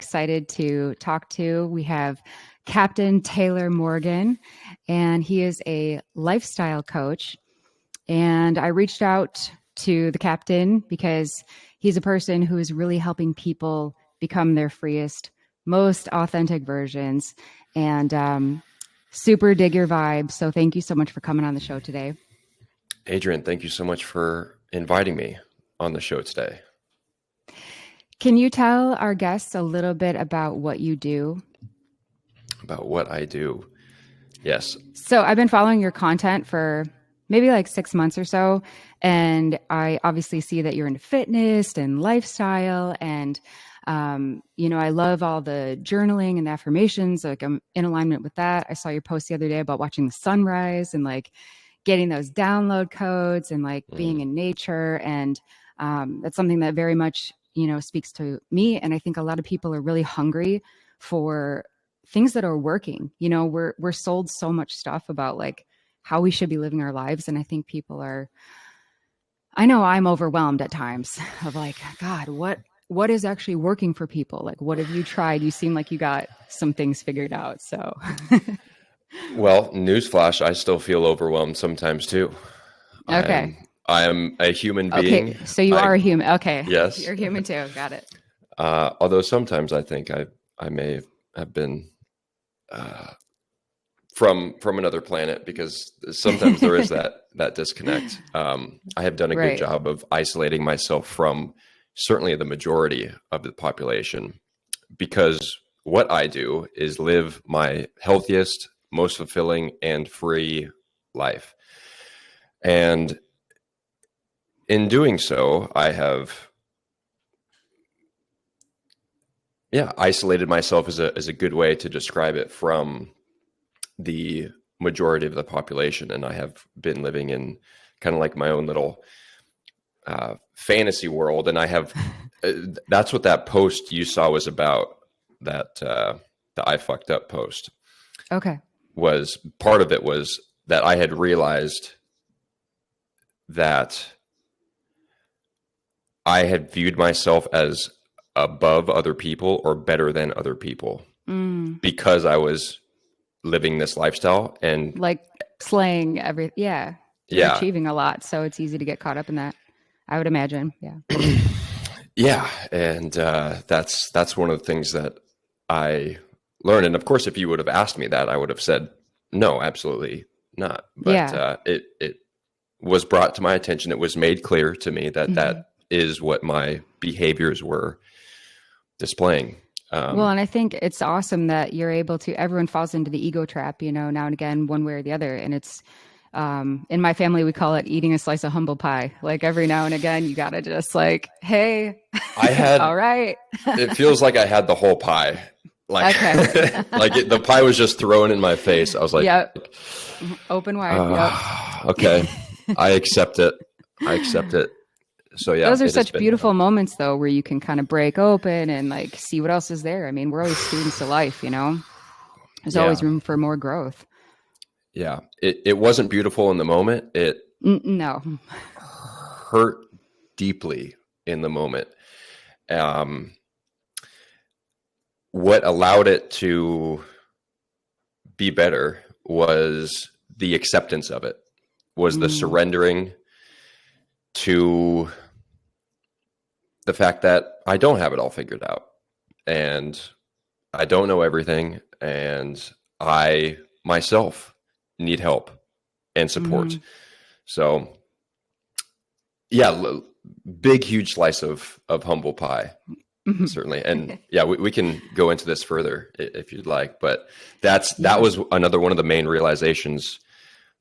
excited to talk to. We have Captain Taylor Morgan, and he is a lifestyle coach. And I reached out to the captain because he's a person who is really helping people become their freest, most authentic versions. And super dig your vibe. So thank you so much for coming on the show today. Adrian, thank you so much for inviting me on the show today. Can you tell our guests a little bit about what you do? About what I do? Yes. So I've been following your content for maybe like 6 months or so. And I obviously see that you're into fitness and lifestyle. And, I love all the journaling and the affirmations. Like I'm in alignment with that. I saw your post the other day about watching the sunrise and like getting those download codes and like being in nature. And that's something that very much, speaks to me. And I think a lot of people are really hungry for things that are working. We're sold so much stuff about like how we should be living our lives. And I think people I know I'm overwhelmed at times of like, God, what is actually working for people? Like, what have you tried? You seem like you got some things figured out. So Well, newsflash, I still feel overwhelmed sometimes too. Okay. I am a human being. Okay. So you are a human. Okay. Yes. You're human too. Got it. Although sometimes I think I may have been from another planet, because sometimes there is that disconnect. I have done a good job of isolating myself from certainly the majority of the population, because what I do is live my healthiest, most fulfilling and free life. And in doing so, I have isolated myself is a good way to describe it from the majority of the population. And I have been living in kind of like my own little fantasy world. And I have, that's what that post you saw was about, that the I fucked up post. Okay. Was part of it was that I had realized that I had viewed myself as above other people or better than other people because I was living this lifestyle and like slaying you're achieving a lot. So it's easy to get caught up in that, I would imagine. Yeah. Yeah. And that's one of the things that I learned. And of course, if you would have asked me that, I would have said, no, absolutely not. But it was brought to my attention. It was made clear to me that that is what my behaviors were displaying. Well, and I think it's awesome that you're able to, everyone falls into the ego trap, now and again, one way or the other. And it's, in my family, we call it eating a slice of humble pie. Like every now and again, you got to just like, hey, all right. It feels like I had the whole pie. Like, okay. The pie was just thrown in my face. I was like, yep. Open wide. Okay. I accept it. So yeah, those are such beautiful moments though, where you can kind of break open and like see what else is there. I mean, we're always students of life, there's always room for more growth. Yeah. It wasn't beautiful in the moment. It no hurt deeply in the moment. What allowed it to be better was the acceptance of it, was the surrendering to the fact that I don't have it all figured out and I don't know everything, and I myself need help and support. So yeah, big, huge slice of humble pie. Certainly. And yeah, we can go into this further if you'd like, but that was another one of the main realizations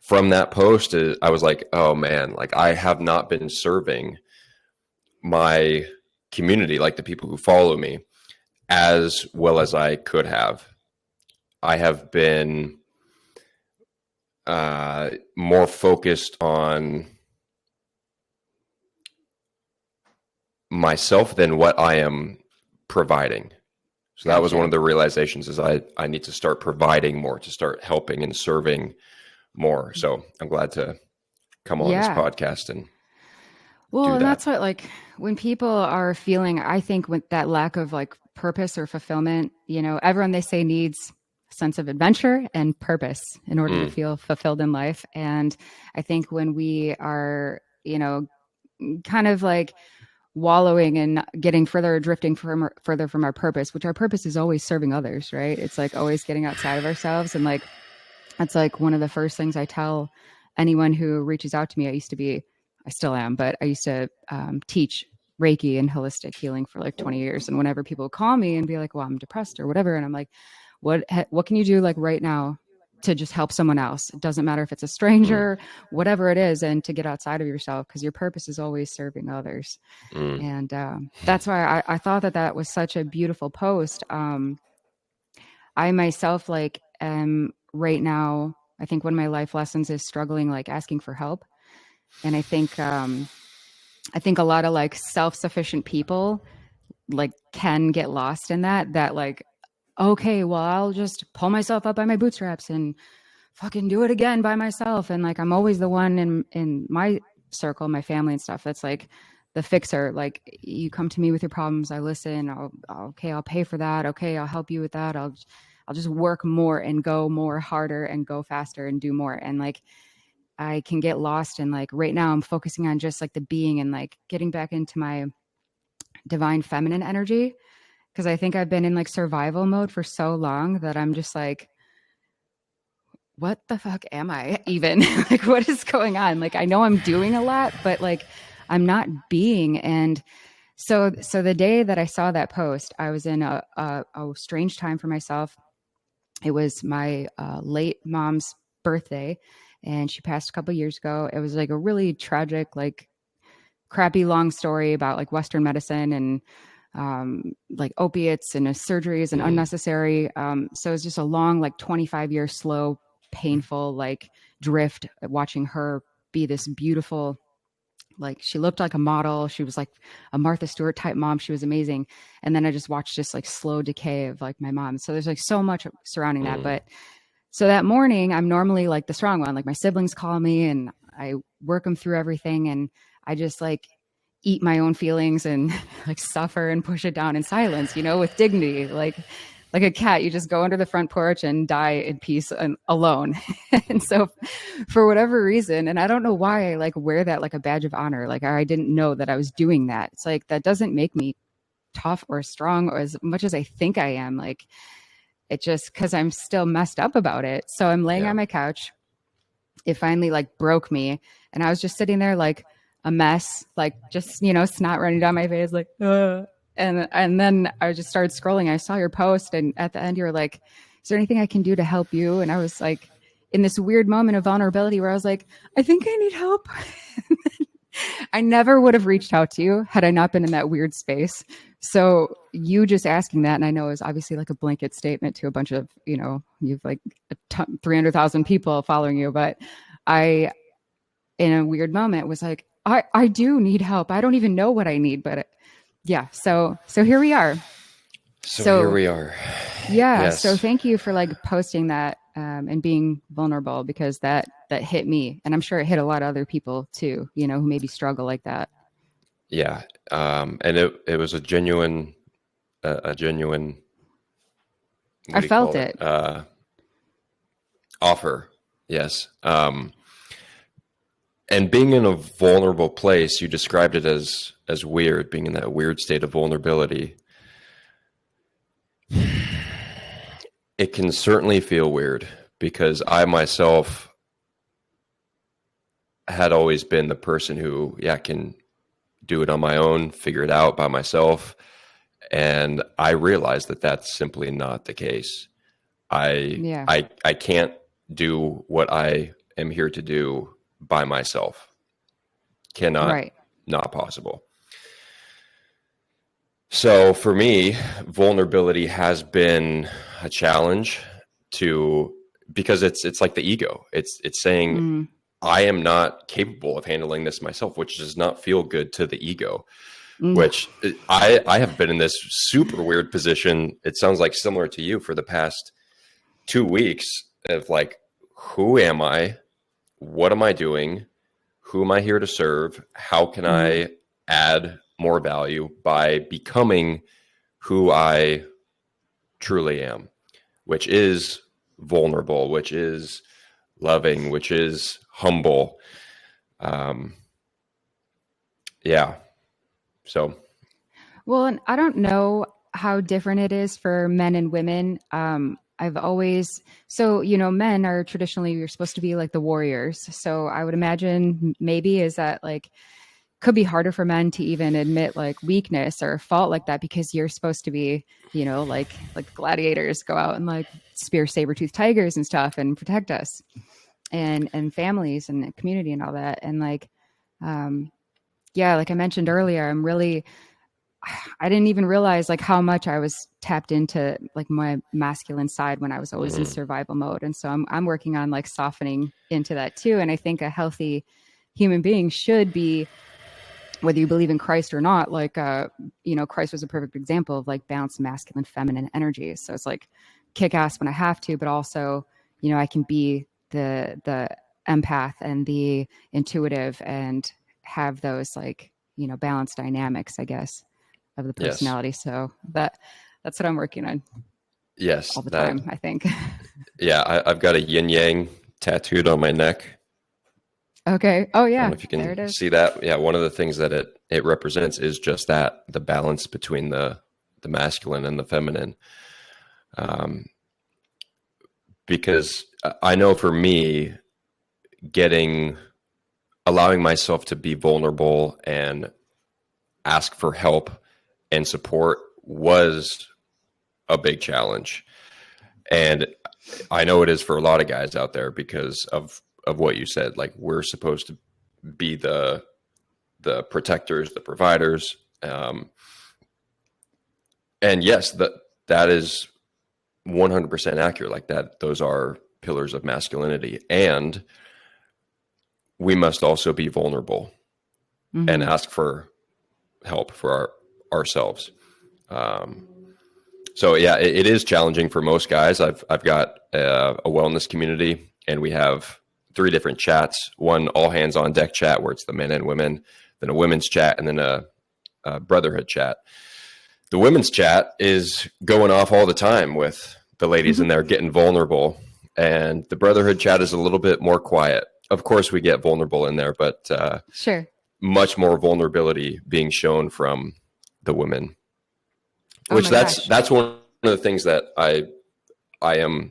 from that post. I was like, oh man, like I have not been serving my community, like the people who follow me, as well as I could have. I have been more focused on myself than what I am providing. So that was one of the realizations, is I need to start providing more, to start helping and serving more. So I'm glad to come on this podcast and and that's what, like, when people are feeling, I think, with that lack of like purpose or fulfillment, you know, everyone they say needs a sense of adventure and purpose in order to feel fulfilled in life. And I think when we are, you know, kind of like wallowing and getting drifting further from our purpose, which our purpose is always serving others, right? It's like always getting outside of ourselves. And like, that's like one of the first things I tell anyone who reaches out to me. I still am, but I used to teach Reiki and holistic healing for like 20 years. And whenever people call me and be like, well, I'm depressed or whatever. And I'm like, what can you do like right now to just help someone else? It doesn't matter if it's a stranger, whatever it is, and to get outside of yourself, because your purpose is always serving others. And that's why I thought that was such a beautiful post. I myself like am right now, I think one of my life lessons is struggling, like asking for help. And I think a lot of like self-sufficient people like can get lost in that like, okay, well, I'll just pull myself up by my bootstraps and fucking do it again by myself. And like, I'm always the one in my circle, my family and stuff, that's like the fixer. Like, you come to me with your problems, I listen. I'll pay for that. Okay, I'll help you with that. I'll just work more and go more harder and go faster and do more. And like, I can get lost in like, right now I'm focusing on just like the being and like getting back into my divine feminine energy. Cause I think I've been in like survival mode for so long that I'm just like, what the fuck am I even? Like, what is going on? Like, I know I'm doing a lot, but like, I'm not being. And so the day that I saw that post, I was in a strange time for myself. It was my late mom's birthday, and she passed a couple years ago. It was like a really tragic, like crappy, long story about like Western medicine and like opiates and surgeries and unnecessary. So it was just a long, like 25-year slow, painful, like drift, watching her be this beautiful, like she looked like a model. She was like a Martha Stewart type mom. She was amazing. And then I just watched this like slow decay of like my mom. So there's like so much surrounding that. But so that morning, I'm normally like the strong one. Like my siblings call me and I work them through everything. And I just like eat my own feelings and like suffer and push it down in silence, you know, with dignity. Like a cat, you just go under the front porch and die in peace and alone. And so for whatever reason, and I don't know why I like wear that like a badge of honor, like I didn't know that I was doing that. It's like, that doesn't make me tough or strong or as much as I think I am. Like, it just, cause I'm still messed up about it. So I'm laying on my couch. It finally like broke me. And I was just sitting there like a mess, like just, you know, snot running down my face, like, And then I just started scrolling. I saw your post, and at the end you were like, is there anything I can do to help you? And I was like in this weird moment of vulnerability where I was like, I think I need help. I never would have reached out to you had I not been in that weird space. So you just asking that, and I know is obviously like a blanket statement to a bunch of, you know, you've like 300,000 people following you. But I, in a weird moment, was like, I do need help. I don't even know what I need, but yeah. So here we are. So here we are. Yeah. Yes. So thank you for like posting that and being vulnerable, because that hit me, and I'm sure it hit a lot of other people too, you know, who maybe struggle like that. Yeah. And it was a genuine, I felt it. Offer. Yes. And being in a vulnerable place, you described it as weird, being in that weird state of vulnerability. It can certainly feel weird, because I myself had always been the person who, can do it on my own, figure it out by myself. And I realized that that's simply not the case. I can't do what I am here to do by myself. Cannot, right. Not possible. So for me, vulnerability has been a challenge because it's like the ego. It's saying, I am not capable of handling this myself, which does not feel good to the ego, which I have been in this super weird position. It sounds like similar to you for the past 2 weeks of like, who am I? What am I doing? Who am I here to serve? How can I add more value by becoming who I truly am, which is vulnerable, which is loving, which is humble. Yeah. So. Well, and I don't know how different it is for men and women. I've always, so, men are traditionally, you're supposed to be like the warriors. So I would imagine maybe is that like, could be harder for men to even admit like weakness or fault like that, because you're supposed to be, like gladiators go out and like spear saber-toothed tigers and stuff and protect us and families and community and all that. And like, yeah, like I mentioned earlier, I didn't even realize like how much I was tapped into like my masculine side when I was always in survival mode. And so I'm working on like softening into that too. And I think a healthy human being should be, whether you believe in Christ or not, like, Christ was a perfect example of like balanced masculine, feminine energy. So it's like kick ass when I have to, but also, I can be the empath and the intuitive and have those like, balanced dynamics, I guess, of the personality. Yes. So that's what I'm working on. Yes. All the time, I think. Yeah. I've got a yin yang tattooed on my neck. Okay. Oh yeah. I don't know if you can see that. Yeah. One of the things that it represents is just that, the balance between the masculine and the feminine. Because I know for me, allowing myself to be vulnerable and ask for help and support was a big challenge. And I know it is for a lot of guys out there because of what you said. Like, we're supposed to be the protectors, the providers. And yes, that is 100% accurate. Like that, those are pillars of masculinity. And we must also be vulnerable and ask for help for ourselves. So yeah, it is challenging for most guys. I've got a wellness community, and we have 3 different chats. One all hands on deck chat where it's the men and women, then a women's chat, and then a brotherhood chat. The women's chat is going off all the time with the ladies in there getting vulnerable, and the brotherhood chat is a little bit more quiet. Of course, we get vulnerable in there, but sure, much more vulnerability being shown from the women. Which that's one of the things that I am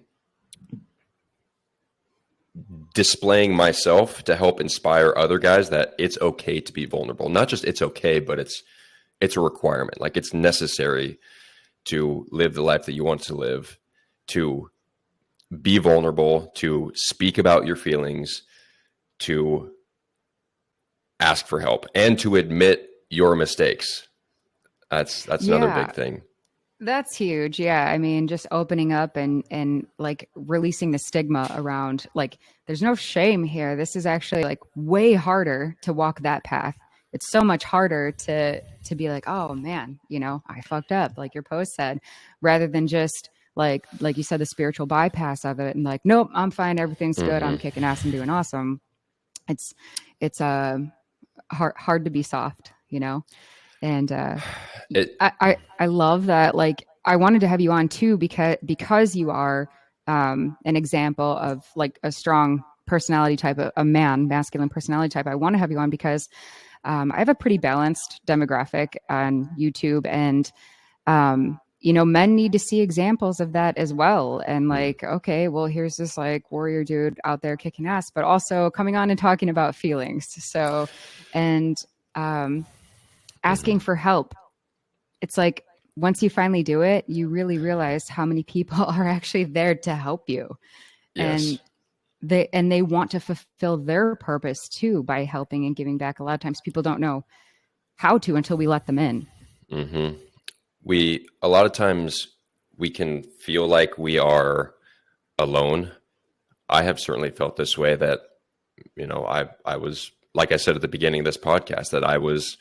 displaying myself to help inspire other guys that it's okay to be vulnerable. Not just it's okay, but it's a requirement. Like, it's necessary to live the life that you want to live, to be vulnerable, to speak about your feelings, to ask for help, and to admit your mistakes. That's another big thing. That's huge. Yeah. I mean, just opening up and like releasing the stigma around, like, there's no shame here. This is actually like way harder to walk that path. It's so much harder to be like, oh man, I fucked up, like your post said, rather than just like you said, the spiritual bypass of it and like, nope, I'm fine. Everything's good. I'm kicking ass and doing awesome. It's hard to be soft, And I love that. Like, I wanted to have you on too, because you are an example of like a strong personality type, a masculine personality type. I want to have you on because I have a pretty balanced demographic on YouTube, and men need to see examples of that as well. And like, okay, well, here's this like warrior dude out there kicking ass, but also coming on and talking about feelings. So, and asking for help. It's like, once you finally do it, you really realize how many people are actually there to help you. Yes. And they want to fulfill their purpose too by helping and giving back. A lot of times people don't know how to until we let them in. Mm-hmm. A lot of times we can feel like we are alone. I have certainly felt this way, that, I was, like I said at the beginning of this podcast, that I was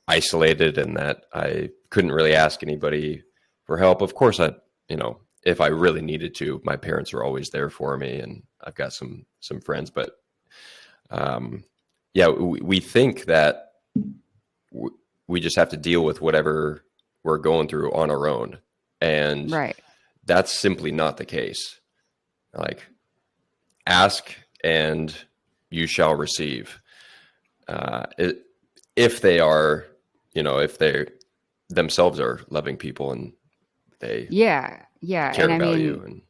isolated and that I couldn't really ask anybody for help. Of course, if I really needed to, my parents are always there for me, and I've got some friends, but we think that we just have to deal with whatever we're going through on our own. And Right. that's simply not the case. Like, ask and you shall receive. If they are, if they themselves are loving people and they Yeah. Yeah. care And I about you. mean,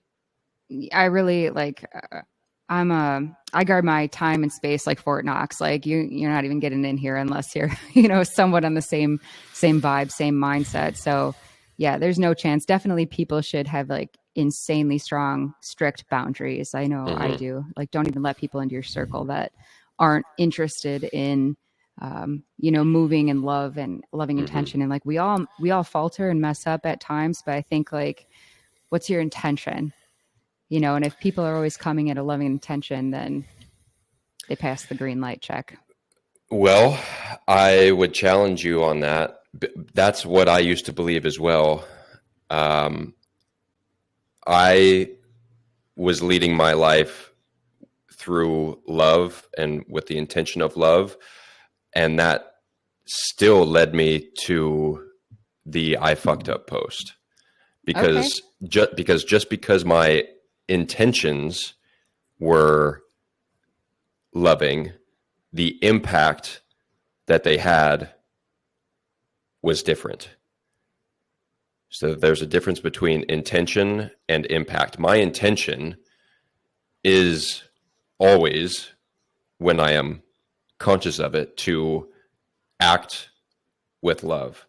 And I really like, I guard my time and space like Fort Knox. Like you're not even getting in here unless you're, somewhat on the same vibe, same mindset. So yeah, there's no chance. Definitely people should have like insanely strong, strict boundaries. I know I mm-hmm, do. Like don't even let people into your circle that aren't interested in, moving in love and loving mm-hmm. intention. And like we all falter and mess up at times, but I think like, what's your intention? And if people are always coming at a loving intention, then they pass the green light check. Well, I would challenge you on that. That's what I used to believe as well. I was leading my life through love and with the intention of love. And that still led me to the I fucked up post Okay. because just because my intentions were loving, the impact that they had was different. So there's a difference between intention and impact. My intention is always, when I am conscious of it, to act with love.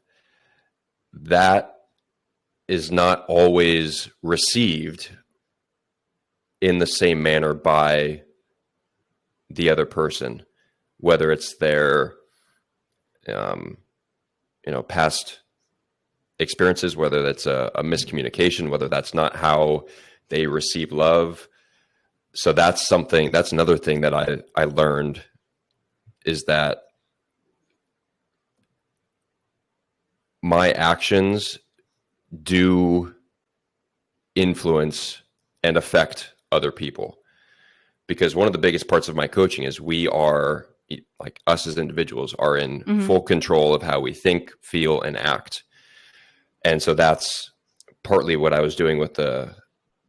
That is not always received in the same manner by the other person, whether it's their past experiences, whether that's a miscommunication, whether that's not how they receive love. So that's another thing that I learned, is that my actions do influence and affect other people. Because one of the biggest parts of my coaching is we are, like, us as individuals are in Mm-hmm. full control of how we think, feel, and act. And so that's partly what I was doing with the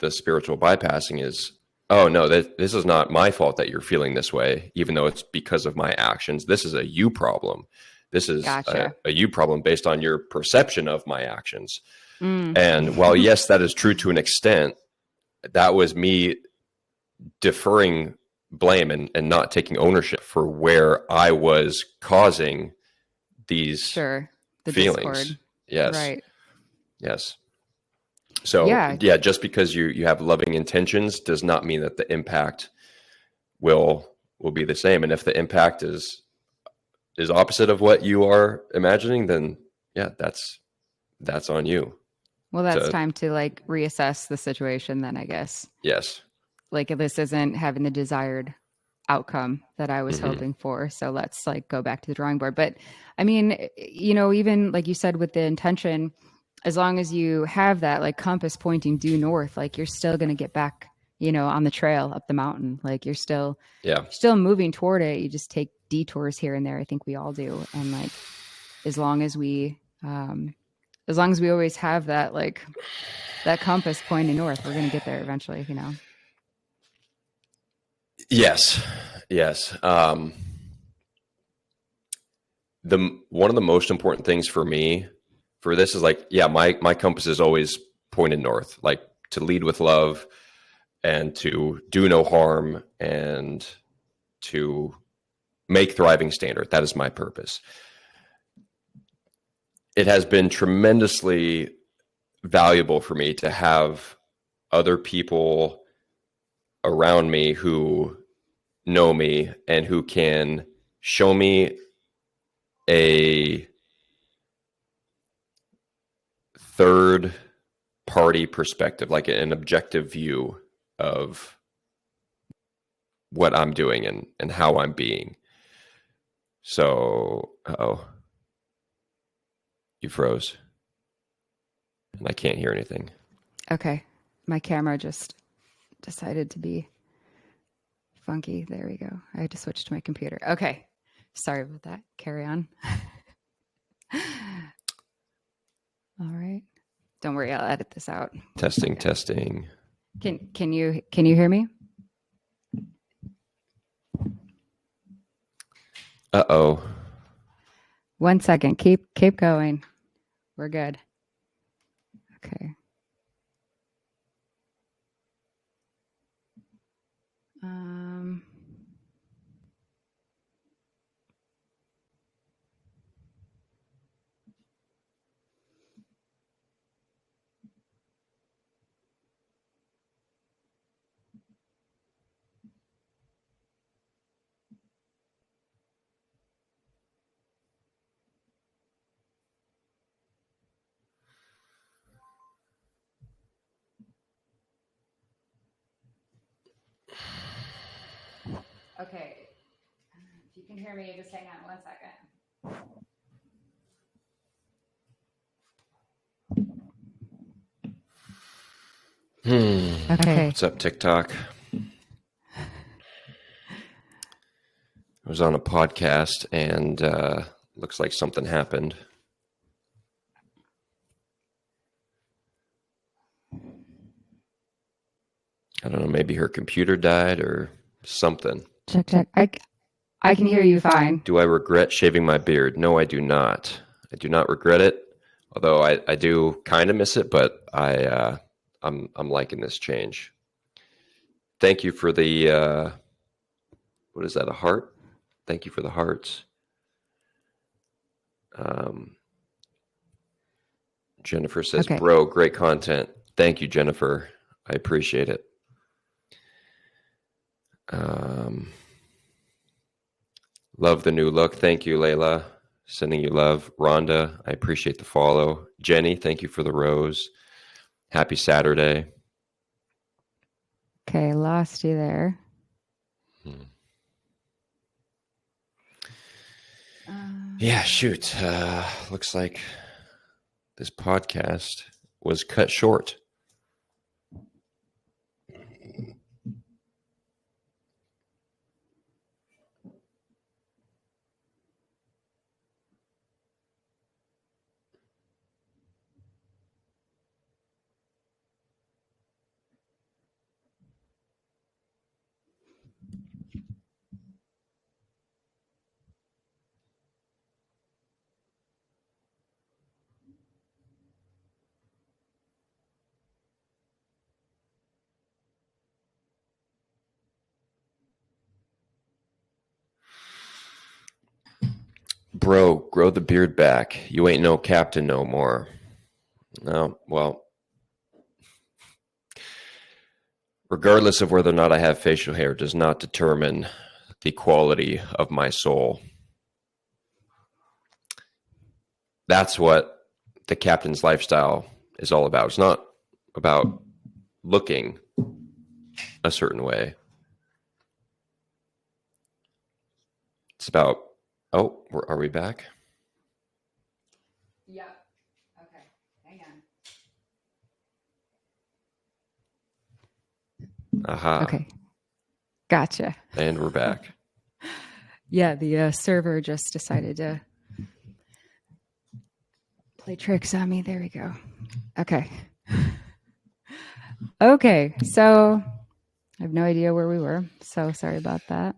spiritual bypassing is, oh no, this is not my fault that you're feeling this way, even though it's because of my actions. This is a you problem. This is Gotcha. a you problem based on your perception of my actions. Mm. And while, yes, that is true to an extent, that was me deferring blame and not taking ownership for where I was causing these Sure. The feelings. discord. Yes. Right. Yes. So Yeah. yeah, just because you have loving intentions does not mean that the impact will be the same. And if the impact is opposite of what you are imagining, then yeah, that's on you. Well, that's So time to like reassess the situation then, I guess. yes. Like this isn't having the desired outcome that I was Mm-hmm. hoping for. So let's like go back to the drawing board. But I mean, even like you said with the intention, as long as you have that like compass pointing due north, like you're still going to get back, on the trail up the mountain. Like you're still Yeah. moving toward it. You just take detours here and there. I think we all do. And like, as long as we always have that, like that compass pointing north, we're going to get there eventually, Yes. Yes. One of the most important things for me for this is like, yeah, my compass is always pointed north, like to lead with love and to do no harm and to make thriving standard. That is my purpose. It has been tremendously valuable for me to have other people around me who know me and who can show me a third party perspective, like an objective view of what I'm doing and how I'm being. So, you froze and I can't hear anything. Okay. My camera just decided to be funky. There we go. I had to switch to my computer. Okay. Sorry about that. Carry on. All right. Don't worry, I'll edit this out. Testing, testing. Can you hear me? Uh-oh. 1 second. Keep going. We're good. Okay. Okay. If you can hear me, just hang on 1 second. Okay. What's up, TikTok? I was on a podcast and looks like something happened. I don't know, maybe her computer died or something. Check. I can hear you fine. Do I regret shaving my beard? No, I do not. I do not regret it. Although I do kind of miss it, but I'm liking this change. Thank you for the what is that, a heart? Thank you for the hearts. Jennifer says, Okay. Bro, great content. Thank you, Jennifer. I appreciate it. Love the new look. Thank you, Layla. Sending you love. Rhonda, I appreciate the follow. Jenny, thank you for the rose. Happy Saturday. Okay, lost you there. Yeah, shoot. Looks like this podcast was cut short. Bro, grow the beard back. You ain't no captain no more. No, well, regardless of whether or not I have facial hair does not determine the quality of my soul. That's what the captain's lifestyle is all about. It's not about looking a certain way. It's about, oh, are we back? Yeah. Okay. Hang on. Aha. Okay. Gotcha. And we're back. Yeah, the server just decided to play tricks on me. There we go. Okay. Okay, so I have no idea where we were. So sorry about that.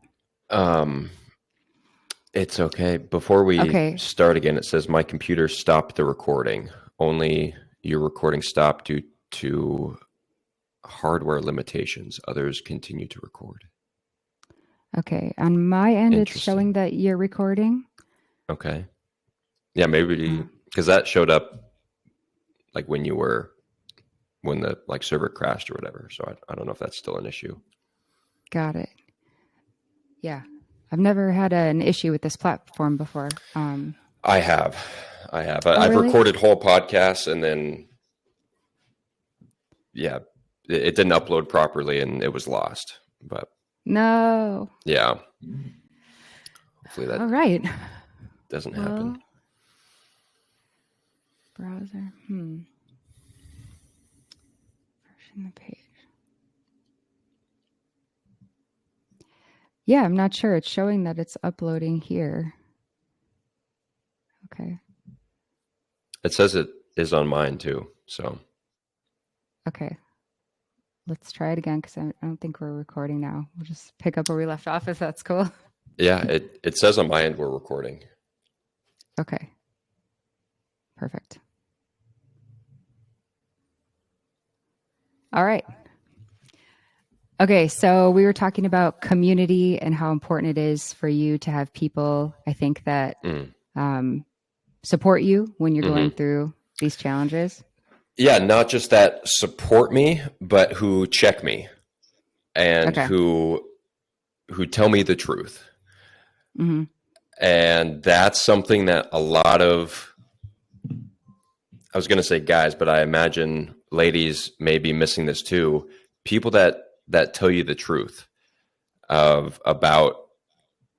It's okay. Before we start again, it says my computer stopped the recording. Only your recording stopped due to hardware limitations. Others continue to record. Okay. On my end, it's showing that you're recording. Okay. Yeah, maybe because that showed up like when the like server crashed or whatever. So I don't know if that's still an issue. Got it. Yeah. I've never had an issue with this platform before. I have. I've really? recorded whole podcasts and then, yeah, it didn't upload properly and it was lost. But no. Yeah. Hopefully that all right. doesn't happen. Browser. Version the page. Yeah, I'm not sure. It's showing that it's uploading here. Okay. It says is on mine too. So Okay. Let's try it again because I don't think we're recording now. We'll just pick up where we left off if that's cool. yeah, it says on my end we're recording. Okay. Perfect. All right. Okay, so we were talking about community and how important it is for you to have people, I think, that support you when you're going through these challenges. Yeah, not just that support me, but who check me and who tell me the truth. Mm-hmm. And that's something that a lot of, I was going to say guys, but I imagine ladies may be missing this too. People that tell you the truth about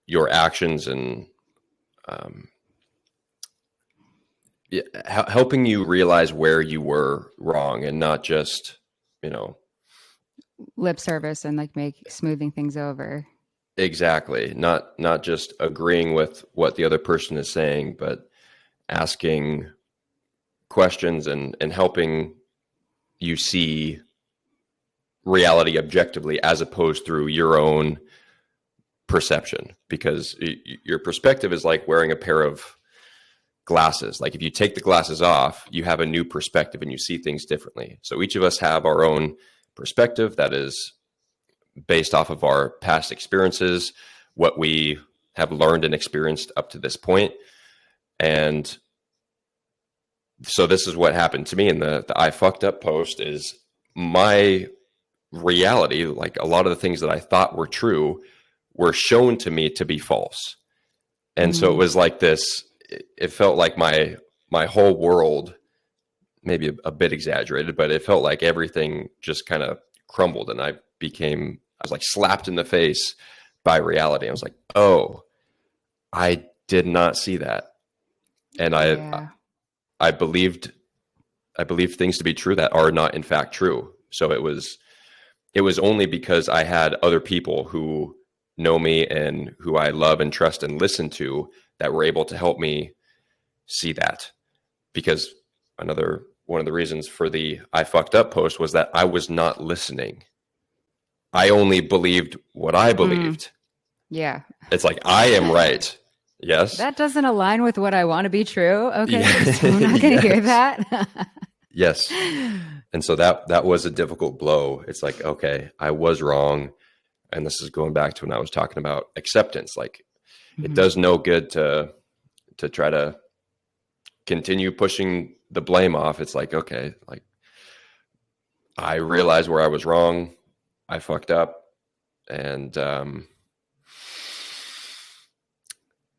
your actions and helping you realize where you were wrong and not just, lip service and like smoothing things over. Exactly. Not just agreeing with what the other person is saying, but asking questions and helping you see reality objectively as opposed through your own perception, because your perspective is like wearing a pair of glasses. Like if you take the glasses off, you have a new perspective and you see things differently. So each of us have our own perspective that is based off of our past experiences, what we have learned and experienced up to this point. And so this is what happened to me in the I fucked up post is my reality. Like a lot of the things that I thought were true were shown to me to be false. And so it was like this, it felt like my whole world, maybe a bit exaggerated, but it felt like everything just kind of crumbled and I was like slapped in the face by reality. I was like, oh, I did not see that. And I believed things to be true that are not in fact true. So it was only because I had other people who know me and who I love and trust and listen to that were able to help me see that. Because one of the reasons for the I fucked up post was that I was not listening. I only believed what I believed. Yeah. It's like, I am right. Yes. That doesn't align with what I want to be true. Okay. Yeah. So I'm not going to hear that. Yes. And so that was a difficult blow. It's like, okay, I was wrong. And this is going back to when I was talking about acceptance. Like it does no good to try to continue pushing the blame off. It's like, okay, like I realized where I was wrong. I fucked up. And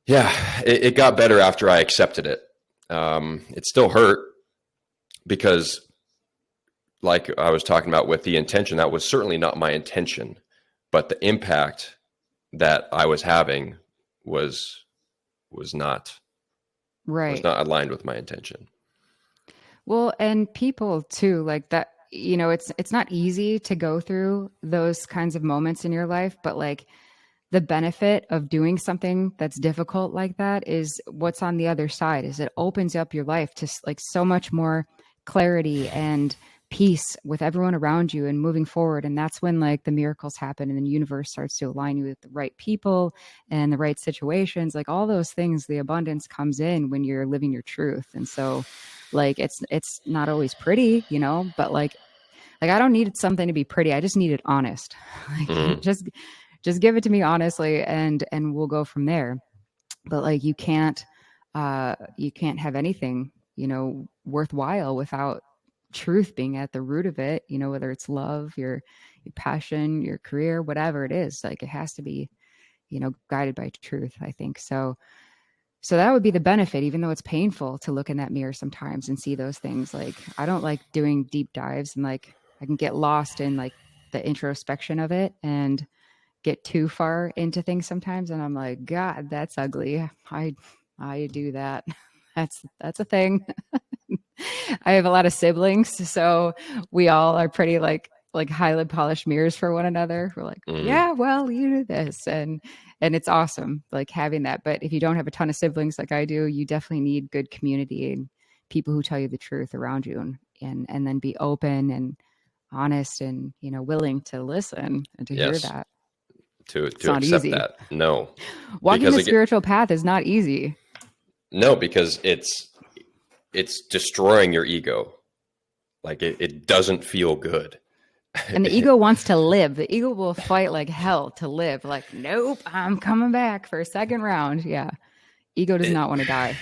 it got better after I accepted it. It still hurt because like I was talking about with the intention, that was certainly not my intention, but the impact that I was having was not right. Was not aligned with my intention. Well, and people too, like that, it's not easy to go through those kinds of moments in your life, but like the benefit of doing something that's difficult like that is what's on the other side is it opens up your life to like so much more clarity and peace with everyone around you and moving forward. And that's when like the miracles happen and the universe starts to align you with the right people and the right situations, like all those things, the abundance comes in when you're living your truth. And so like, it's not always pretty, but like I don't need something to be pretty. I just need it honest. Like just give it to me honestly and we'll go from there. But like, you can't have anything, worthwhile without truth being at the root of it, whether it's love, your passion, your career, whatever it is, like it has to be, guided by truth, I think. So that would be the benefit, even though it's painful to look in that mirror sometimes and see those things. Like, I don't like doing deep dives and like, I can get lost in like the introspection of it and get too far into things sometimes. And I'm like, God, that's ugly. I do that. That's a thing. I have a lot of siblings, so we all are pretty like highly polished mirrors for one another. We're like, yeah, well, you do this, and it's awesome, like having that. But if you don't have a ton of siblings like I do, you definitely need good community and people who tell you the truth around you, and then be open and honest and, willing to listen and to hear Yes. that. To It's not accept easy. that. No. Walking Because the again, spiritual path is not easy. no, because it's destroying your ego. Like it doesn't feel good. And the ego wants to live. The ego will fight like hell to live. Like, nope, I'm coming back for a second round. Yeah. Ego does not want to die.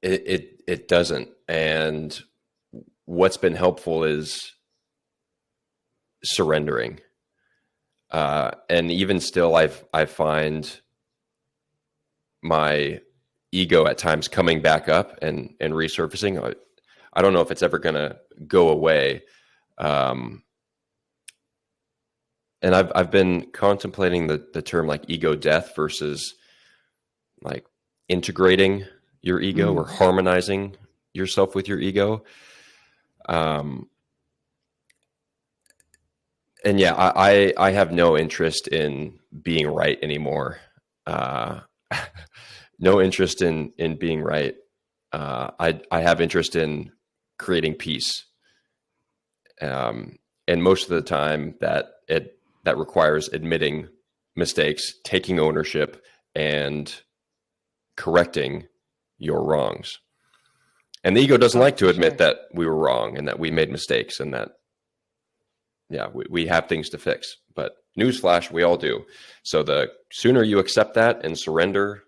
It doesn't. And what's been helpful is surrendering. And even still, I find my ego at times coming back up and resurfacing. I don't know if it's ever going to go away. And I've been contemplating the term like ego death versus like integrating your ego or harmonizing yourself with your ego. And yeah, I have no interest in being right anymore. No interest in being right. I have interest in creating peace. And most of the time that requires admitting mistakes, taking ownership, and correcting your wrongs. And the ego doesn't like to admit that we were wrong and that we made mistakes and that, yeah, we have things to fix. But newsflash, we all do. So the sooner you accept that and surrender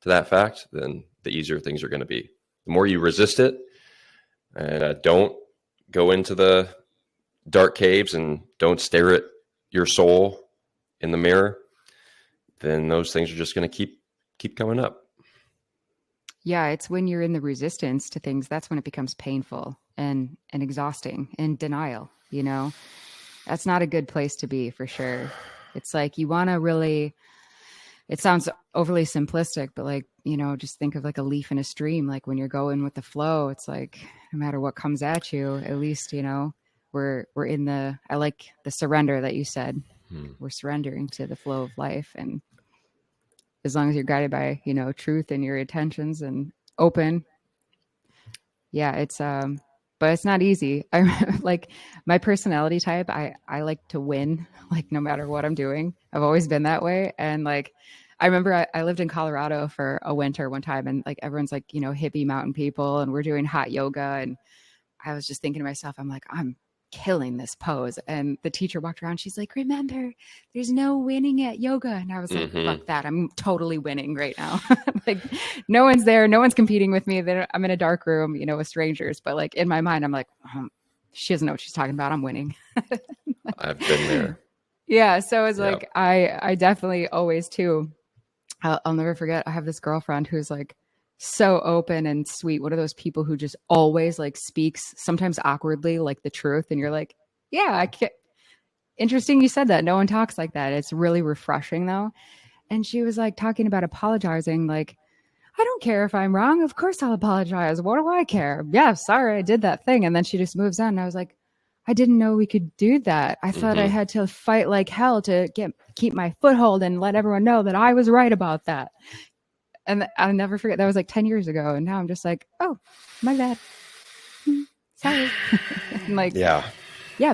to that fact, then the easier things are going to be. The more you resist it and don't go into the dark caves and don't stare at your soul in the mirror, then those things are just going to keep coming up. Yeah, it's when you're in the resistance to things, that's when it becomes painful and exhausting and denial, That's not a good place to be, for sure. It's like you want to really, it sounds overly simplistic, but like, just think of like a leaf in a stream. Like when you're going with the flow, it's like no matter what comes at you, at least, we're in I like the surrender that you said. We're surrendering to the flow of life. And as long as you're guided by, truth and your intentions and open. Yeah, it's but it's not easy. I like my personality type. I like to win, like no matter what I'm doing. I've always been that way. And like, I remember I lived in Colorado for a winter one time, and like everyone's like, hippie mountain people, and we're doing hot yoga. And I was just thinking to myself, I'm like, I'm killing this pose. And the teacher walked around. She's like, remember, there's no winning at yoga. And I was like, fuck that. I'm totally winning right now. Like no one's there. No one's competing with me. I'm in a dark room, with strangers. But like in my mind, I'm like, she doesn't know what she's talking about. I'm winning. I've been there. Yeah. So it's like, I definitely always too. I'll never forget. I have this girlfriend who's like so open and sweet. One of those people who just always like speaks, sometimes awkwardly, like the truth. And you're like, yeah, I can't. Interesting you said that. No one talks like that. It's really refreshing though. And she was like talking about apologizing. Like, I don't care if I'm wrong. Of course I'll apologize. What do I care? Yeah, sorry, I did that thing. And then she just moves on. And I was like, I didn't know we could do that. I thought I had to fight like hell to keep my foothold and let everyone know that I was right about that. And I'll never forget. That was like 10 years ago. And now I'm just like, oh, my bad. Sorry. I'm like, yeah,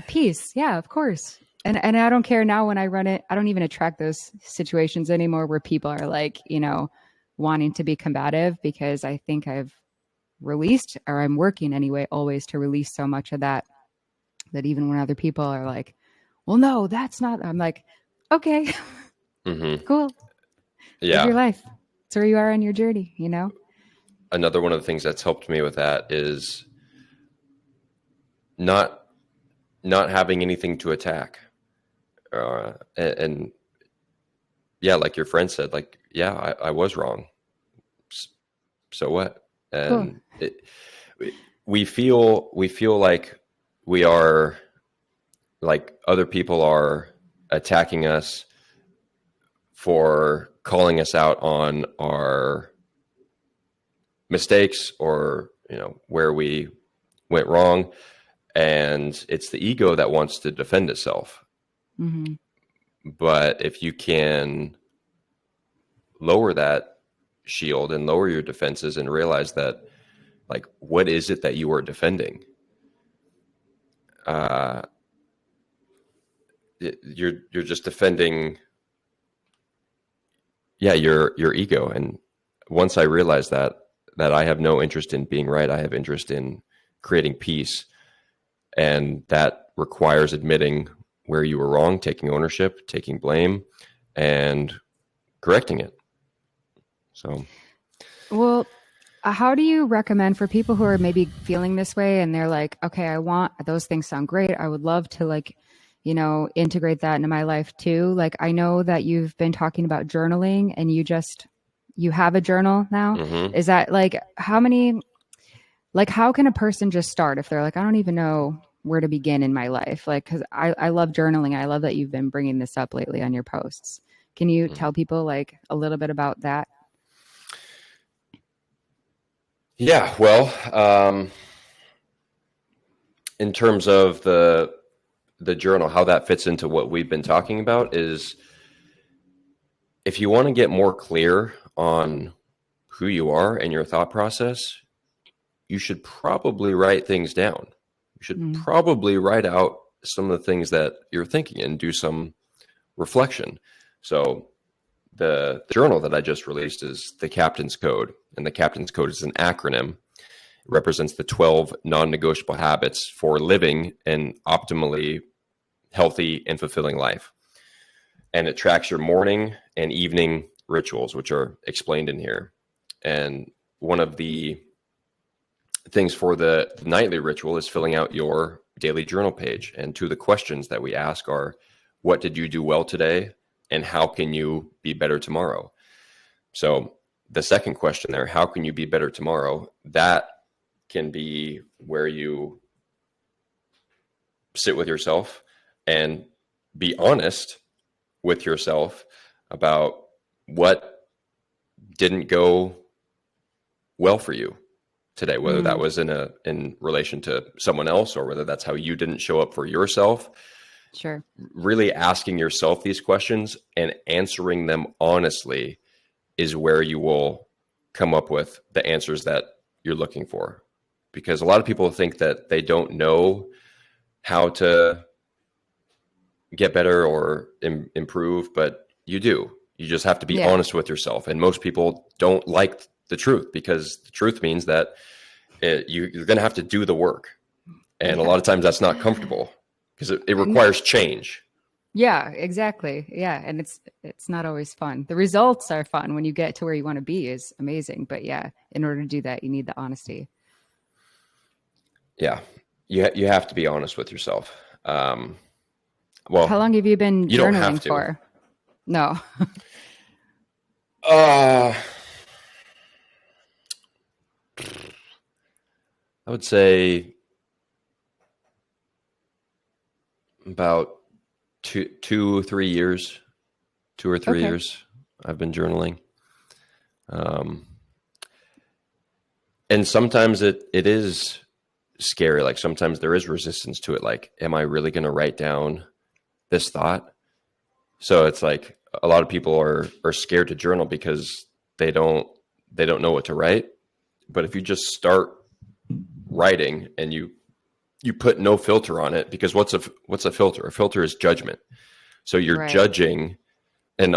peace. Yeah, of course. And I don't care now when I run it. I don't even attract those situations anymore where people are like, wanting to be combative, because I think I've released, or I'm working anyway, always to release so much of that even when other people are like, well, no, that's not, I'm like, okay, cool. Yeah. Live your life. It's where you are on your journey, Another one of the things that's helped me with that is not having anything to attack. And yeah, like your friend said, like, yeah, I was wrong. So what? And cool. we feel like we are, like other people are attacking us for calling us out on our mistakes or, where we went wrong. And it's the ego that wants to defend itself. But if you can lower that shield and lower your defenses and realize that Like, what is it that you are defending? You're just defending, your ego. And once I realized that I have no interest in being right, I have interest in creating peace, and that requires admitting where you were wrong, taking ownership, taking blame, and correcting it. So, Well, how do you recommend for people who are maybe feeling this way and they're like, okay, I want those things sound great. I would love to like, integrate that into my life too. Like I know that you've been talking about journaling and you have a journal now. mm-hmm. Is that like how can a person just start if they're like, I don't even know where to begin in my life? Like, cause I love journaling. I love that you've been bringing this up lately on your posts. Can you tell people like a little bit about that? Yeah, well, in terms of the journal, how that fits into what we've been talking about is, if you want to get more clear on who you are and your thought process, you should probably write things down. You should probably write out some of the things that you're thinking and do some reflection. So the journal that I just released is the Captain's Code, and the Captain's Code is an acronym. It represents the 12 non-negotiable habits for living an optimally healthy and fulfilling life. And it tracks your morning and evening rituals, which are explained in here. And one of the things for the nightly ritual is filling out your daily journal page. And two of the questions that we ask are, what did you do well today? And how can you be better tomorrow? So the second question there, how can you be better tomorrow? That can be where you sit with yourself and be honest with yourself about what didn't go well for you today, whether that was in relation to someone else or whether that's how you didn't show up for yourself. Sure. Really asking yourself these questions and answering them honestly is where you will come up with the answers that you're looking for. Because a lot of people think that they don't know how to get better or improve, but you do. You just have to be honest with yourself. And most people don't like the truth, because the truth means that you're going to have to do the work. And a lot of times that's not comfortable because it requires change. Yeah, exactly. Yeah. And it's not always fun. The results are fun when you get to where you want to be is amazing. But yeah, in order to do that, you need the honesty. Yeah. You have to be honest with yourself. Well, how long have you been journaling for? No. I would say about 2 or 3 years. 2 or 3 years I've been journaling. And sometimes it is scary. Like sometimes there is resistance to it. Like, am I really going to write down this thought? So it's like a lot of people are scared to journal because they don't know what to write. But if you just start writing and you put no filter on it, because what's a filter? A filter is judgment. So you're judging, and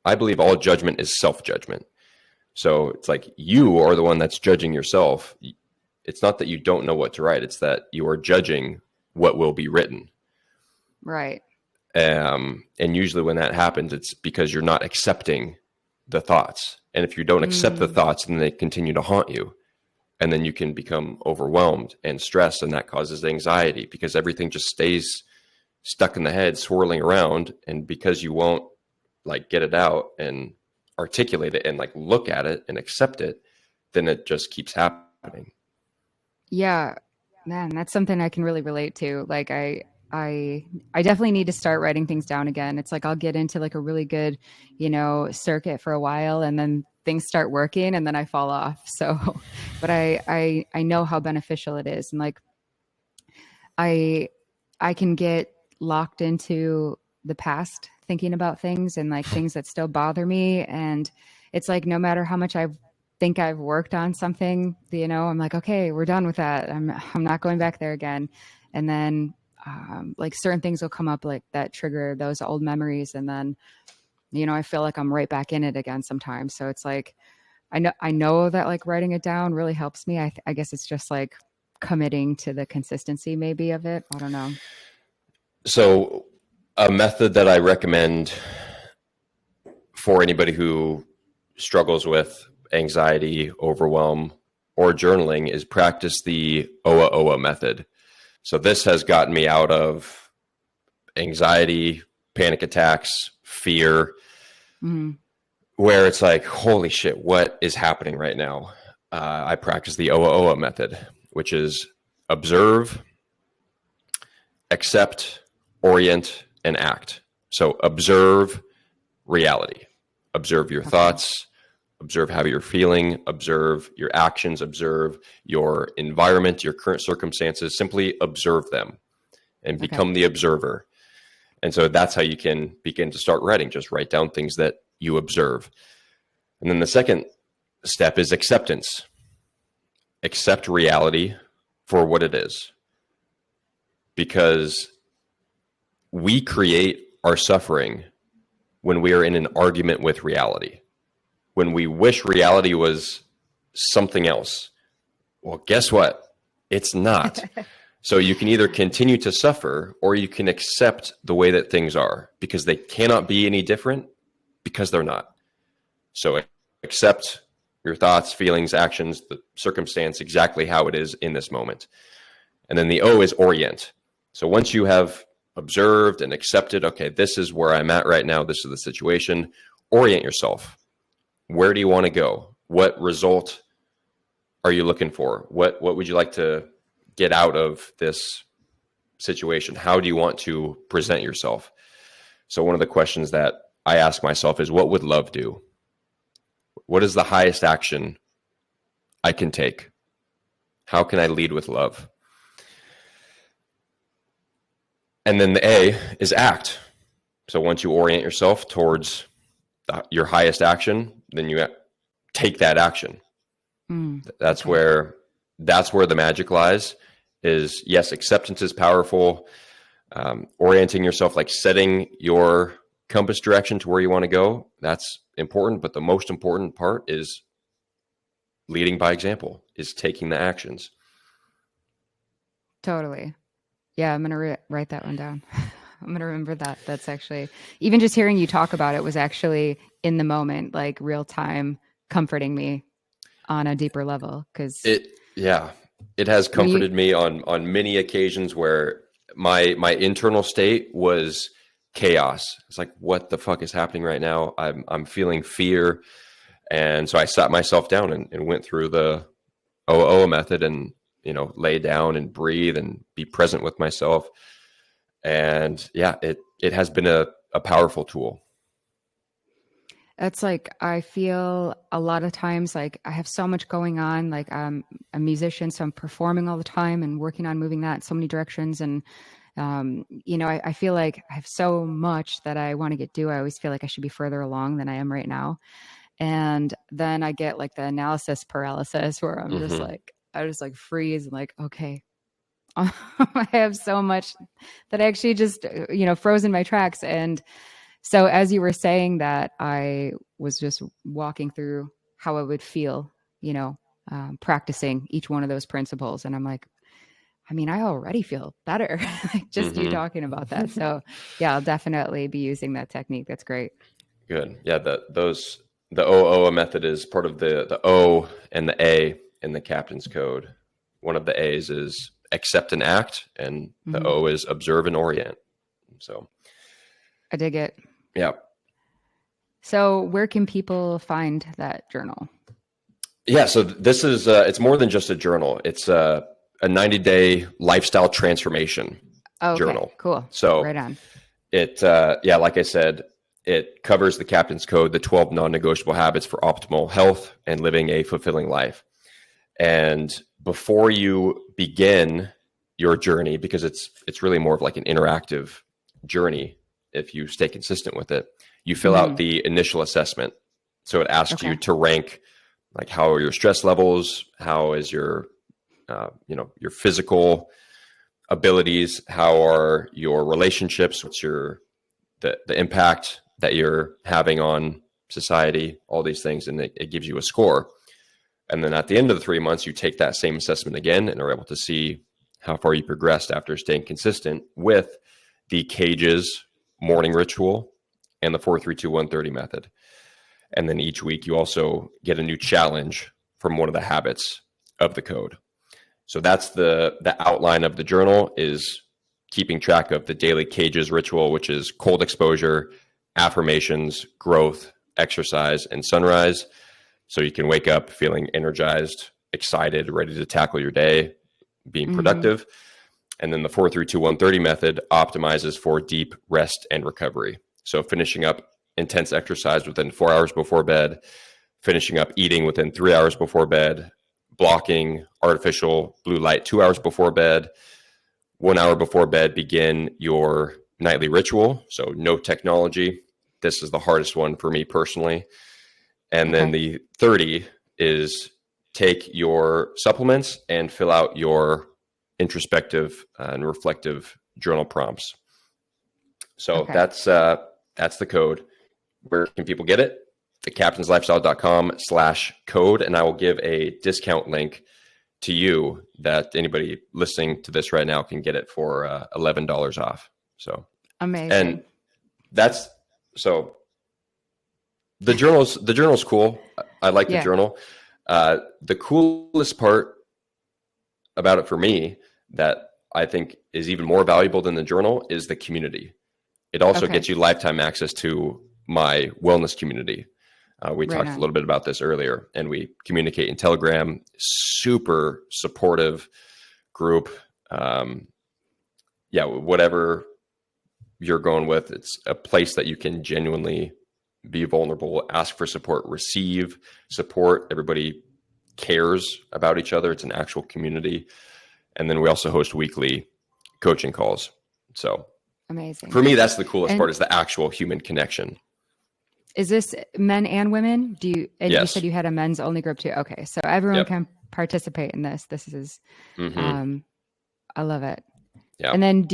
I believe all judgment is self-judgment. So it's like you are the one that's judging yourself. It's not that you don't know what to write. It's that you are judging what will be written. Right. And usually when that happens, it's because you're not accepting the thoughts. And if you don't accept the thoughts, then they continue to haunt you. And then you can become overwhelmed and stressed, and that causes anxiety because everything just stays stuck in the head, swirling around. And because you won't like get it out and articulate it and like look at it and accept it, then it just keeps happening. Yeah, man, that's something I can really relate to. Like I definitely need to start writing things down again. It's like I'll get into like a really good, circuit for a while, and then things start working and then I fall off. So, but I know how beneficial it is. And like I can get locked into the past thinking about things and like things that still bother me. And it's like no matter how much I've think I've worked on something, I'm like, okay, we're done with that. I'm not going back there again. And then like certain things will come up like that trigger those old memories. And then, I feel like I'm right back in it again sometimes. So it's like, I know that like writing it down really helps me. I guess it's just like committing to the consistency maybe of it. I don't know. So a method that I recommend for anybody who struggles with anxiety, overwhelm, or journaling is practice the OA OA method. So this has gotten me out of anxiety, panic attacks, fear, where it's like, holy shit, what is happening right now? I practice the OA OA method, which is observe, accept, orient, and act. So observe reality, observe your thoughts, observe how you're feeling, observe your actions, observe your environment, your current circumstances, simply observe them and become the observer. And so that's how you can begin to start writing. Just write down things that you observe. And then the second step is acceptance. Accept reality for what it is. Because we create our suffering when we are in an argument with reality. When we wish reality was something else. Well, guess what? It's not. So you can either continue to suffer or you can accept the way that things are, because they cannot be any different because they're not. So accept your thoughts, feelings, actions, the circumstance exactly how it is in this moment. And then the O is orient. So once you have observed and accepted, okay, this is where I'm at right now, this is the situation, orient yourself. Where do you want to go? What result are you looking for? What would you like to get out of this situation? How do you want to present yourself? So one of the questions that I ask myself is, what would love do? What is the highest action I can take? How can I lead with love? And then the A is act. So once you orient yourself towards your highest action, then you take that action. That's where the magic lies. Is yes, acceptance is powerful. Orienting yourself, like setting your compass direction to where you want to go, that's important. But the most important part is leading by example, is taking the actions. Totally. Yeah, I'm going to write that one down. I'm going to remember that. That's actually, even just hearing you talk about it was actually in the moment, like real time, comforting me on a deeper level. Because it has comforted me on many occasions where my internal state was chaos. It's like, what the fuck is happening right now? I'm feeling fear. And so I sat myself down and went through the OA method and, lay down and breathe and be present with myself. And yeah, it has been a powerful tool. It's like, I feel a lot of times like I have so much going on. Like I'm a musician, so I'm performing all the time and working on moving that in so many directions. And, I feel like I have so much that I want to get done. I always feel like I should be further along than I am right now. And then I get like the analysis paralysis where I'm just like, I just like freeze and like, okay, I have so much that I actually just, froze in my tracks. And so as you were saying that, I was just walking through how I would feel, practicing each one of those principles. And I'm like, I already feel better, like just you talking about that. So yeah, I'll definitely be using that technique. That's great. Good. Yeah. The OA method is part of the O and the A in the Captain's Code. One of the A's is accept and act, and the O is observe and orient. So I dig it. Yeah. So where can people find that journal? Yeah. So this is, it's more than just a journal. It's a 90-day lifestyle transformation journal. Cool. So right on. It, like I said, it covers the Captain's Code, the 12 non-negotiable habits for optimal health and living a fulfilling life. And before you begin your journey, because it's really more of like an interactive journey, if you stay consistent with it, you fill out the initial assessment. So it asks you to rank Like, how are your stress levels? How is your, your physical abilities? How are your relationships? What's the impact that you're having on society? All these things, and it gives you a score. And then at the end of the 3 months, you take that same assessment again and are able to see how far you progressed after staying consistent with the Cages morning ritual and the 4-3-2-1-30 method. And then each week you also get a new challenge from one of the habits of the code. So that's the outline of the journal, is keeping track of the daily Cages ritual, which is cold exposure, affirmations, growth, exercise, and sunrise. So you can wake up feeling energized, excited, ready to tackle your day, being productive. And then the 4-3-2-1-30 method optimizes for deep rest and recovery. So finishing up intense exercise within 4 hours before bed, finishing up eating within 3 hours before bed, blocking artificial blue light 2 hours before bed, 1 hour before bed, begin your nightly ritual. So no technology. This is the hardest one for me personally. And then the 30 is take your supplements and fill out your introspective and reflective journal prompts. So that's the code. Where can people get it? thecaptainslifestyle.com/code. And I will give a discount link to you that anybody listening to this right now can get it for $11 off. So amazing. And that's, so the journal's cool. I like the journal. The coolest part about it for me that I think is even more valuable than the journal is the community. It also gets you lifetime access to my wellness community. We talked a little bit about this earlier, and we communicate in Telegram. Super supportive group. Whatever you're going with, it's a place that you can genuinely be vulnerable, ask for support, receive support. Everybody cares about each other. It's an actual community. And then we also host weekly coaching calls. So amazing. For me, that's the coolest part, is the actual human connection. Is this men and women? Yes. You said you had a men's only group too. Okay. So everyone can participate in this. This is, I love it. Yeah. And then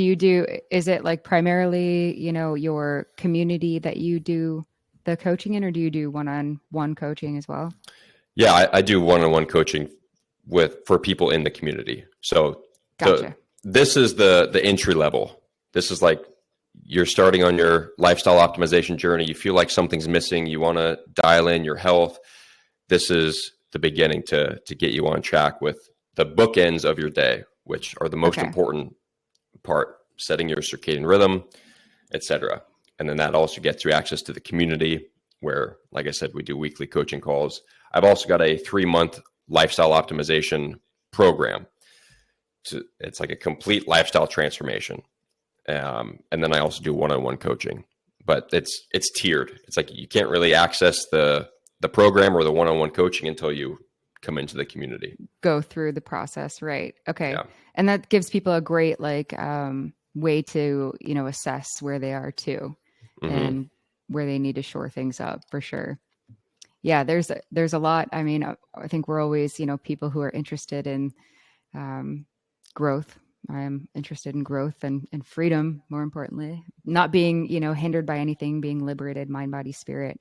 is it like primarily, your community that you do the coaching in, or do you do one-on-one coaching as well? Yeah, I do one-on-one coaching for people in the community. So gotcha. This is the entry level. This is like, you're starting on your lifestyle optimization journey. You feel like something's missing. You want to dial in your health. This is the beginning to get you on track with the bookends of your day, which are the most important part, setting your circadian rhythm, etc. And then that also gets you access to the community where, like I said, we do weekly coaching calls. I've also got a 3-month lifestyle optimization program. It's like a complete lifestyle transformation. And then I also do one-on-one coaching, but it's tiered. It's like you can't really access the program or the one-on-one coaching until you come into the community. Go through the process, right? Okay. Yeah. And that gives people a great way to, assess where they are too, and where they need to shore things up for sure. Yeah, there's a lot. I mean, I think we're always, people who are interested in growth. I am interested in growth and freedom, more importantly, not being, hindered by anything, being liberated, mind, body, spirit.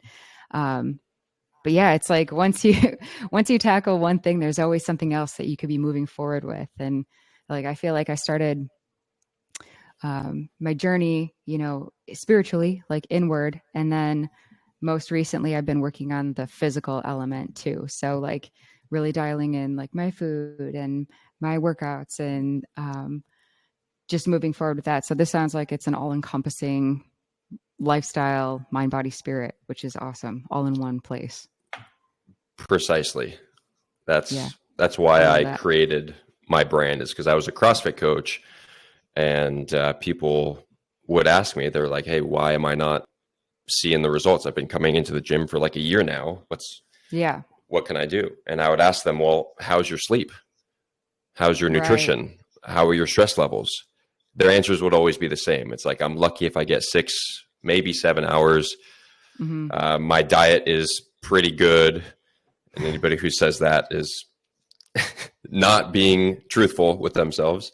But yeah, it's like once you tackle one thing, there's always something else that you could be moving forward with. And like, I feel like I started my journey, spiritually, like inward. And then most recently I've been working on the physical element too. So like really dialing in like my food and my workouts and just moving forward with that. So this sounds like it's an all-encompassing lifestyle, mind, body, spirit, which is awesome. All in one place. Precisely. That's why I created my brand, is because I was a CrossFit coach, and people would ask me, they're like, hey, why am I not seeing the results? I've been coming into the gym for like a year now. What can I do? And I would ask them, well, how's your sleep? How's your nutrition? Right. How are your stress levels? Their answers would always be the same. It's like, I'm lucky if I get 6, maybe 7 hours. My diet is pretty good. And anybody who says that is not being truthful with themselves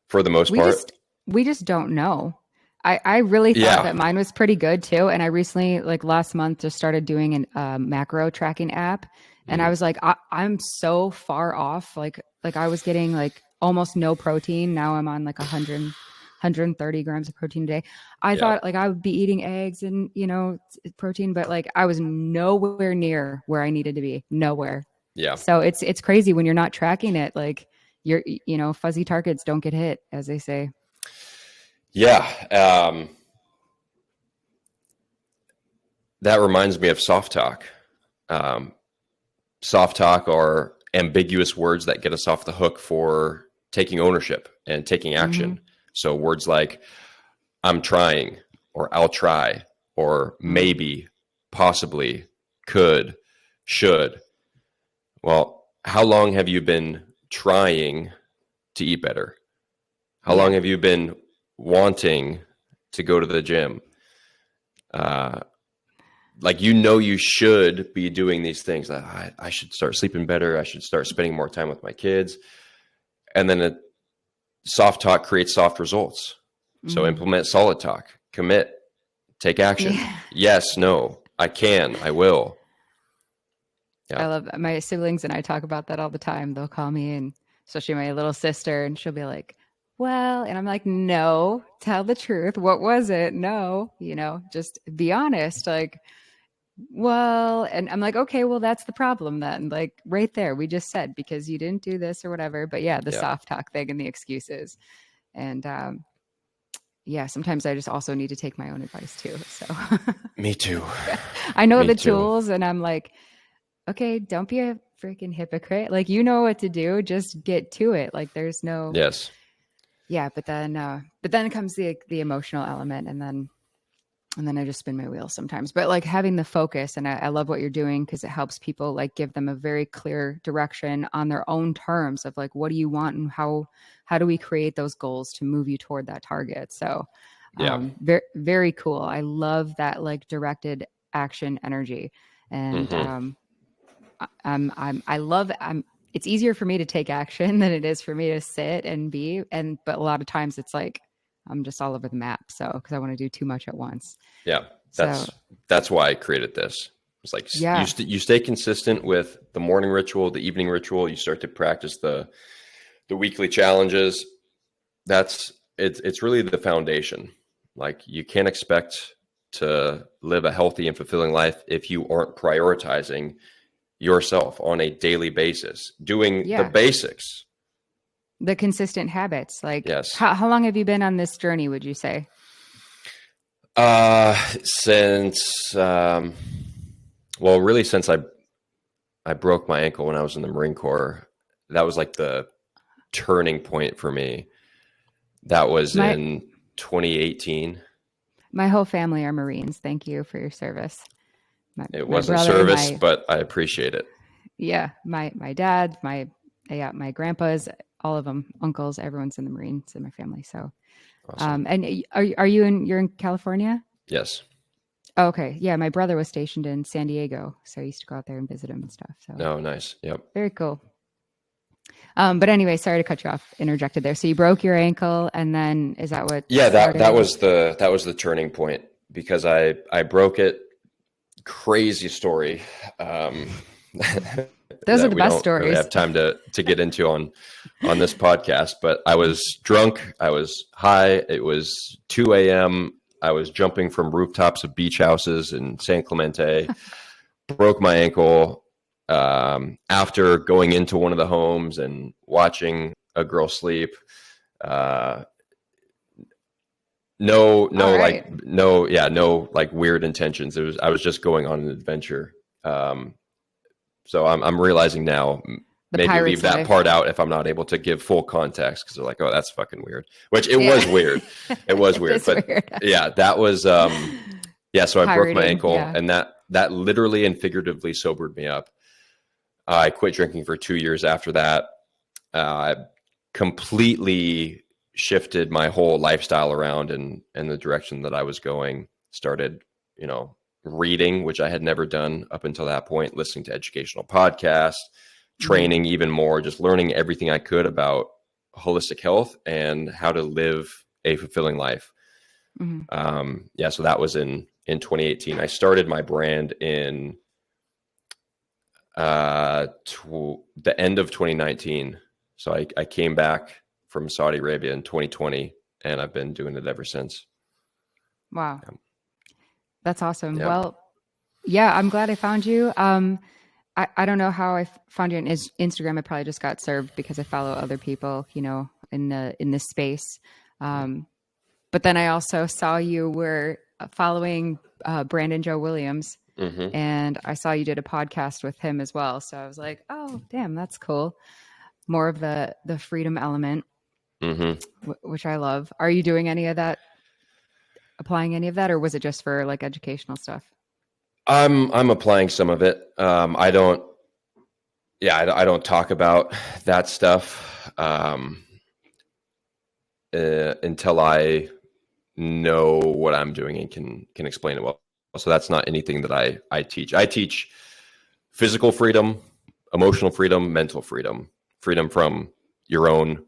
for the most We part. we just don't know. I really thought Yeah. that mine was pretty good too. And I recently, like last month, just started doing an macro tracking app. And I was like, I'm so far off. Like I was getting like almost no protein. Now I'm on like 130 grams of protein a day. I Yeah. thought like I would be eating eggs and, you know, protein, but like I was nowhere near where I needed to be. Nowhere. Yeah. So it's crazy when you're not tracking it. Like you know, fuzzy targets don't get hit, as they say. Yeah. That reminds me of soft talk. Soft talk are ambiguous words that get us off the hook for taking ownership and taking action. So words like I'm trying, or I'll try, or maybe, possibly, could, should. Well, how long have you been trying to eat better? How long have you been wanting to go to the gym? Like, you know, you should be doing these things. I should start sleeping better. I should start spending more time with my kids. And then soft talk creates soft results. So implement solid talk, commit, take action. Yeah. Yes, no, I can, I will. Yeah. I love my siblings and I talk about that all the time. They'll call me, and especially my little sister, and she'll be like, well, and I'm like, no, tell the truth. What was it? No, you know, just be honest. Like, well, and I'm like, okay, well, that's the problem then. Like right there, we just said because you didn't do this or whatever. But yeah, the soft talk thing and the excuses. And yeah, sometimes I just also need to take my own advice too. So Me too. I know Me the too. tools, and I'm like, okay, don't be a freaking hypocrite. Like, you know what to do, just get to it. Like there's no, Yes. yeah. But then comes the emotional element, and then I just spin my wheels sometimes. But like having the focus, and I love what you're doing because it helps people like give them a very clear direction on their own terms of like, what do you want and how do we create those goals to move you toward that target? So very, very cool. I love that like directed action energy. And it's easier for me to take action than it is for me to sit and but a lot of times it's like I'm just all over the map. So, because I want to do too much at once. Yeah. That's why I created this. It's like, you stay consistent with the morning ritual, the evening ritual. You start to practice the weekly challenges. It's really the foundation. Like, you can't expect to live a healthy and fulfilling life if you aren't prioritizing yourself on a daily basis, doing the basics. The consistent habits. Like, yes. How long have you been on this journey, would you say? Since I broke my ankle when I was in the Marine Corps. That was like the turning point for me. That was in 2018. My whole family are Marines. Thank you for your service. It wasn't service, but I appreciate it. Yeah. My dad, my grandpas, all of them, uncles, everyone's in the Marines in my family. So, awesome. And you're in California? Yes. Oh, okay. Yeah. My brother was stationed in San Diego. So I used to go out there and visit him and stuff. So. Oh, nice. Yep. Very cool. But anyway, sorry to cut you off, interjected there. So you broke your ankle, and then is that what? Yeah, that was the turning point, because I broke it. Crazy story. Those are the best stories. Really have time to get into on this podcast, but I was drunk. I was high. It was 2 a.m. I was jumping from rooftops of beach houses in San Clemente. Broke my ankle. After going into one of the homes and watching a girl sleep, no weird intentions. I was just going on an adventure. So I'm realizing now, maybe leave that part out if I'm not able to give full context, because they're like, oh, that's fucking weird, which it was weird. It was weird, but weird. Yeah, that was, so I broke my ankle, and that literally and figuratively sobered me up. I quit drinking for 2 years after that. I completely shifted my whole lifestyle around and the direction that I was going. Started, reading, which I had never done up until that point, listening to educational podcasts, Mm-hmm. training even more, just learning everything I could about holistic health and how to live a fulfilling life. Mm-hmm. So that was in 2018. I started my brand in the end of 2019. So I came back from Saudi Arabia in 2020, and I've been doing it ever since. Wow. That's awesome. Yep. Well, yeah, I'm glad I found you. I don't know how I found you on Instagram. I probably just got served because I follow other people, in this space. But then I also saw you were following Brandon Joe Williams, Mm-hmm. and I saw you did a podcast with him as well. So I was like, oh, damn, that's cool. More of the freedom element, Mm-hmm. which I love. Are you doing any of that? Applying any of that, or was it just for like educational stuff? I'm applying some of it. I don't talk about that stuff until I know what I'm doing and can explain it well. So that's not anything that I teach. I teach physical freedom, emotional freedom, mental freedom, freedom from your own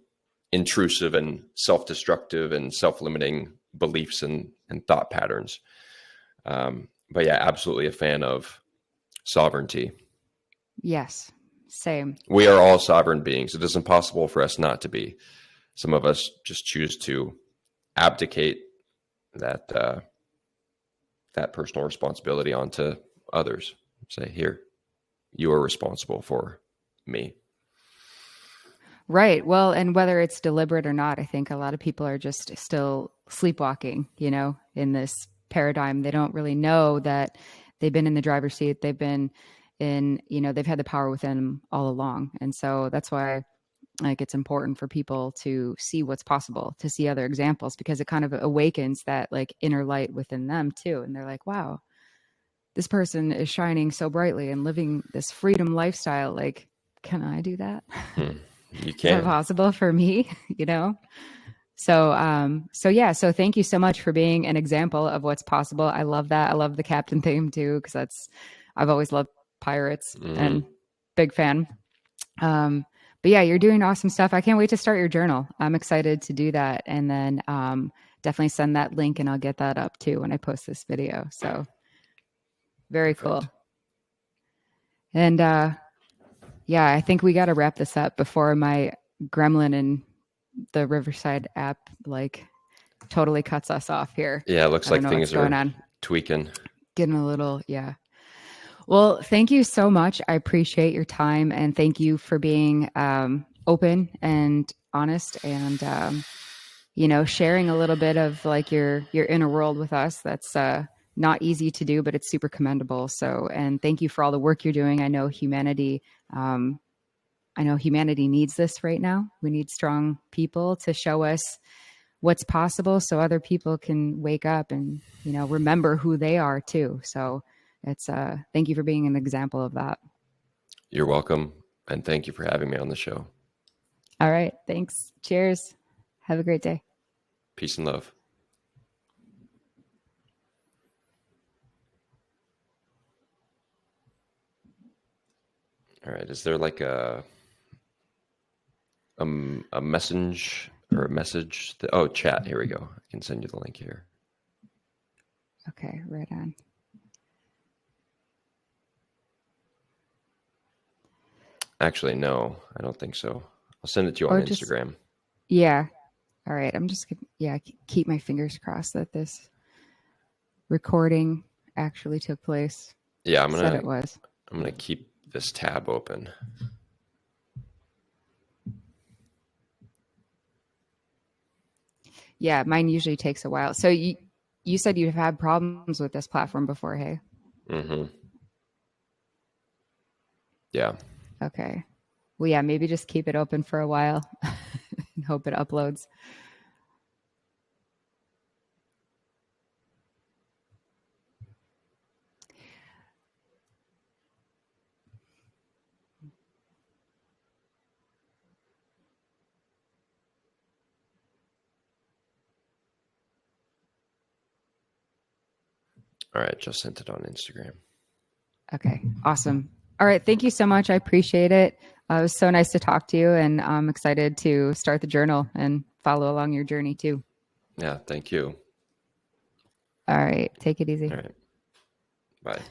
intrusive and self-destructive and self-limiting beliefs and thought patterns. But yeah, absolutely a fan of sovereignty. Yes, same. We are all sovereign beings. It is impossible for us not to be. Some of us just choose to abdicate that that personal responsibility onto others. Say, here, you are responsible for me. Right. Well, and whether it's deliberate or not, I think a lot of people are just still sleepwalking, in this paradigm. They don't really know that they've been in the driver's seat. They've been they've had the power within them all along. And so that's why like it's important for people to see what's possible, to see other examples, because it kind of awakens that like inner light within them too. And they're like, wow, this person is shining so brightly and living this freedom lifestyle. Like, can I do that? You Is that can. possible for me? So yeah. So thank you so much for being an example of what's possible. I love that. I love the captain theme too, because I've always loved pirates and big fan. But yeah, you're doing awesome stuff. I can't wait to start your journal. I'm excited to do that. And then definitely send that link and I'll get that up too when I post this video. So very Perfect. cool. And yeah, I think we got to wrap this up before my gremlin and the Riverside app like totally cuts us off here. Yeah, it looks like things going are on. tweaking. Getting a little, yeah. Well, thank you so much. I appreciate your time and thank you for being open and honest and sharing a little bit of like your inner world with us. That's not easy to do, but it's super commendable. So, and thank you for all the work you're doing. I know humanity needs this right now. We need strong people to show us what's possible so other people can wake up and, remember who they are too. So it's thank you for being an example of that. You're welcome. And thank you for having me on the show. All right. Thanks. Cheers. Have a great day. Peace and love. All right. Is there like a message or a message? Chat. Here we go. I can send you the link here. Okay. Right on. Actually, no, I don't think so. I'll send it to you on Instagram. Yeah. All right. I'm just gonna, keep my fingers crossed that this recording actually took place. Yeah, I'm gonna keep this tab open. Yeah, mine usually takes a while. So you said you've had problems with this platform before, hey? Mm-hmm. Yeah. Okay. Well, yeah, maybe just keep it open for a while and hope it uploads. All right. Just sent it on Instagram. Okay. Awesome. All right. Thank you so much. I appreciate it. It was so nice to talk to you, and I'm excited to start the journal and follow along your journey too. Yeah. Thank you. All right. Take it easy. All right. Bye.